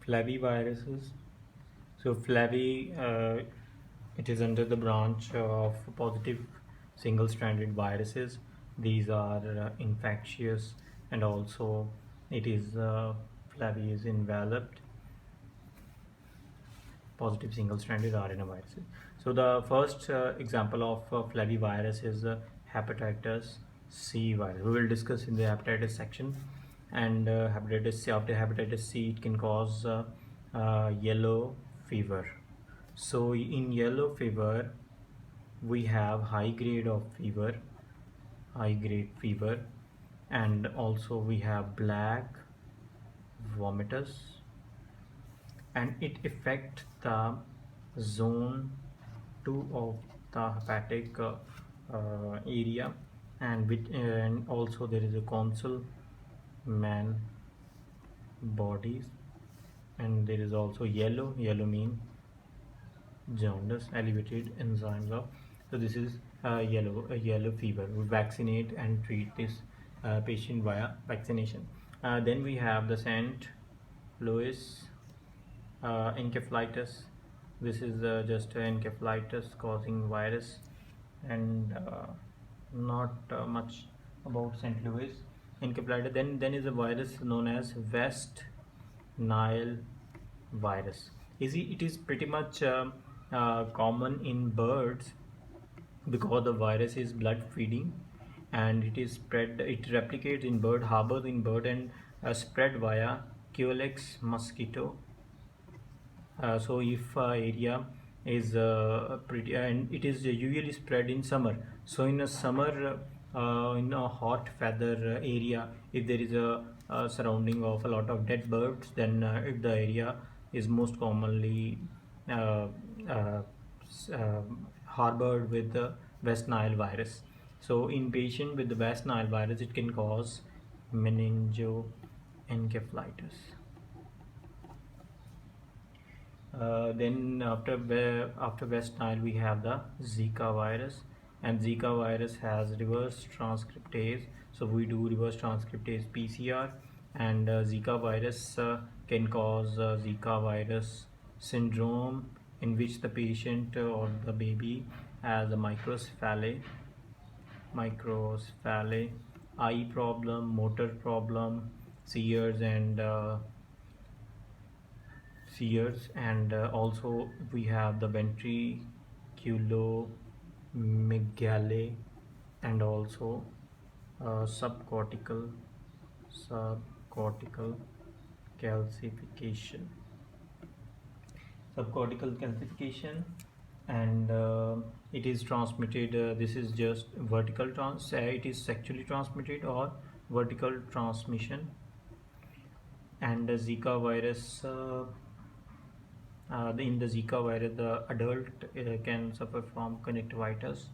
Flaviviruses. So it is under the branch of positive single-stranded viruses. These are infectious, and also it is Flavi is enveloped positive single-stranded RNA viruses. So the first example of flavivirus is hepatitis C virus. We will discuss in the hepatitis section. And hepatitis C, after hepatitis C, it can cause yellow fever. So in yellow fever, we have high grade fever, and also we have black vomitus, and it affects the zone 2 of the hepatic area, and also there is a consul man bodies, and there is also yellow mean jaundice, elevated enzymes of. So this is yellow fever. We vaccinate and treat this patient via vaccination. Then we have the St. Louis encephalitis. This is just encephalitis causing virus, and not much about St. Louis encephalitis. Then is a virus known as West Nile virus. It is pretty much common in birds, because the virus is blood feeding, and it replicates in bird, harbors in bird, and spread via Culex mosquito. So if area is pretty, and it is usually spread in summer. So in a summer, in a hot feather area, if there is a surrounding of a lot of dead birds, then if the area is most commonly uh, uh, harbored with the West Nile virus. So in patient with the West Nile virus, it can cause meningoencephalitis. Then after West Nile, we have the Zika virus, and Zika virus has reverse transcriptase. So we do reverse transcriptase PCR, and Zika virus can cause Zika virus syndrome, in which the patient or the baby has a microcephaly, eye problem, motor problem, seizures, and also we have the ventriculomegaly, and also subcortical calcification subcortical calcification. And it is transmitted, this is just it is sexually transmitted or vertical transmission. And the Zika virus, in the Zika virus, the adult can suffer from conjunctivitis,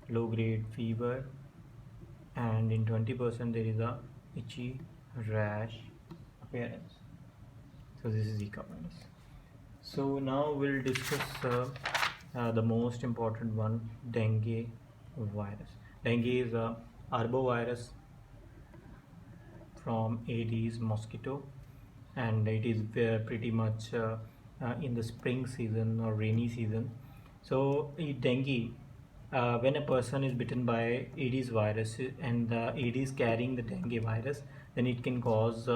low grade fever, and in 20% there is a itchy rash appearance. So this is Zika virus. So now we'll discuss the most important one, dengue virus. Dengue is a arbovirus from Aedes mosquito, and it is pretty much in the spring season or rainy season. So dengue, when a person is bitten by Aedes virus, and the Aedes carrying the dengue virus, then it can cause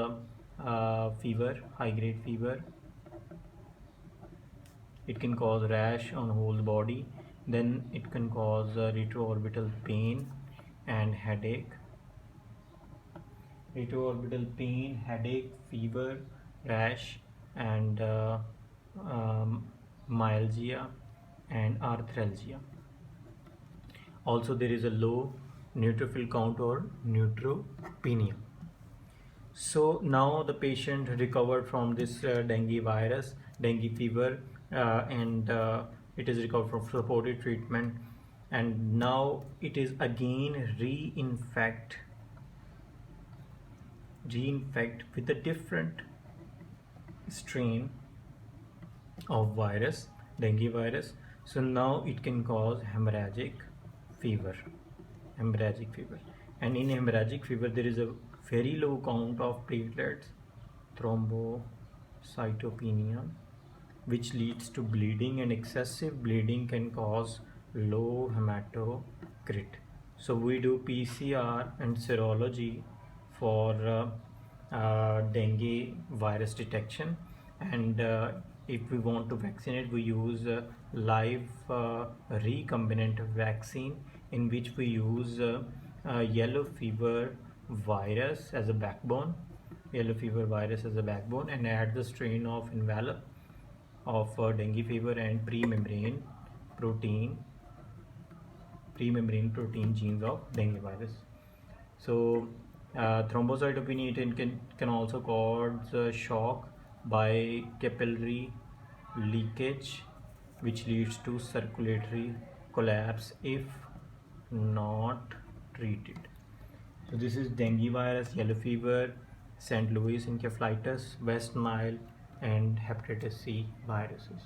fever, high grade fever. It can cause rash on whole body. Then it can cause retroorbital pain and headache. Retroorbital pain, headache, fever, rash, and myalgia and arthralgia. Also there is a low neutrophil count or neutropenia. So now the patient recovered from this dengue fever, and it is recovered from supportive treatment, and now it is again reinfect with a different strain of virus, dengue virus. So now it can cause hemorrhagic fever. And in hemorrhagic fever there is a very low count of platelets, thrombocytopenia, cytopenia, which leads to bleeding, and excessive bleeding can cause low hematocrit. So we do PCR and serology for dengue virus detection, and if we want to vaccinate, we use live recombinant vaccine, in which we use yellow fever virus as a backbone, and add the strain of envelope of dengue fever and pre-membrane protein genes of dengue virus. So thrombocytopenia can also cause shock by capillary leakage, which leads to circulatory collapse if not treated. So this is dengue virus, yellow fever, St. Louis encephalitis, West Nile, and hepatitis C viruses.